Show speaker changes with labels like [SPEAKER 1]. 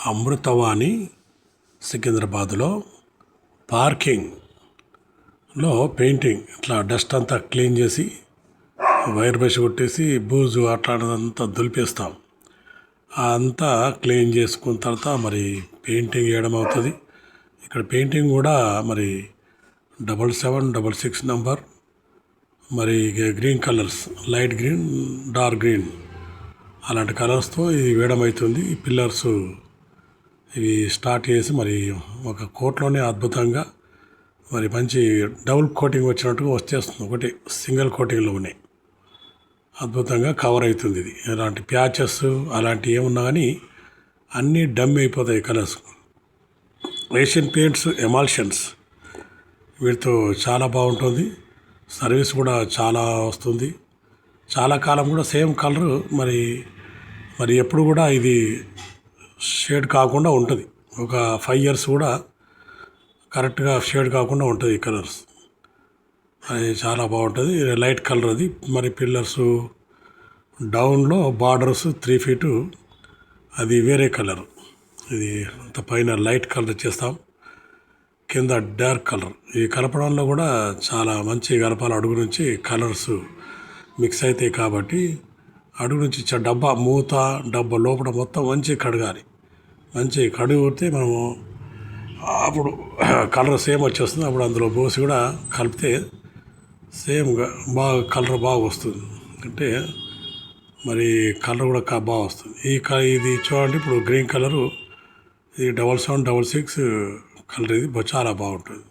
[SPEAKER 1] అమృతవాణి సికింద్రాబాద్లో పార్కింగ్లో పెయింటింగ్ ఇట్లా డస్ట్ అంతా క్లీన్ చేసి వైర్ బ్రష్ కొట్టేసి బూజు అట్లాంటిదంతా దులిపేస్తాం. అంతా క్లీన్ చేసుకున్న తర్వాత మరి పెయింటింగ్ వేయడం అవుతుంది. ఇక్కడ పెయింటింగ్ కూడా మరి 7766 నెంబర్, మరి green colours, light green, dark green అలాంటి కలర్స్తో ఇది వేయడం అవుతుంది. ఈ పిల్లర్స్ ఇవి స్టార్ట్ చేసి మరి ఒక కోట్లోనే అద్భుతంగా మరి మంచి డబుల్ కోటింగ్ వచ్చినట్టుగా వచ్చేస్తుంది. ఒకటి సింగిల్ కోటింగ్లోనే అద్భుతంగా కవర్ అవుతుంది. ఇది ఎలాంటి ప్యాచెస్ అలాంటివి ఏమున్నా కానీ అన్నీ డమ్ అయిపోతాయి కలర్స్. ఏషియన్ పెయింట్స్ ఎమాల్షన్స్ వీటితో చాలా బాగుంటుంది. సర్వీస్ కూడా చాలా వస్తుంది. చాలా కాలం కూడా సేమ్ కలరు మరి ఎప్పుడు కూడా ఇది షేడ్ కాకుండా ఉంటుంది. ఒక 5 years కూడా కరెక్ట్గా షేడ్ కాకుండా ఉంటుంది ఈ కలర్స్. అది చాలా బాగుంటుంది. లైట్ కలర్ అది. మరి పిల్లర్స్ డౌన్లో బార్డర్స్ 3 feet అది వేరే కలర్. ఇది అంత పైన లైట్ కలర్ చేస్తాం, కింద డార్క్ కలర్. ఈ కలపడంలో కూడా చాలా మంచి కలపాలి. అడుగు నుంచి కలర్స్ మిక్స్ అవుతాయి కాబట్టి అడుగు నుంచి డబ్బా మూత, డబ్బా లోపల మొత్తం మంచి కడగాలి. మంచి కడిగితే మనము అప్పుడు కలర్ సేమ్ వచ్చేస్తుంది. అప్పుడు అందులో పోసి కూడా కలిపితే సేమ్గా బాగా కలర్ బాగా వస్తుంది. అంటే మరి కలర్ కూడా బాగా వస్తుంది. ఇది చూడండి, ఇప్పుడు గ్రీన్ కలరు, ఇది 7766 కలర్. ఇది చాలా బాగుంటుంది.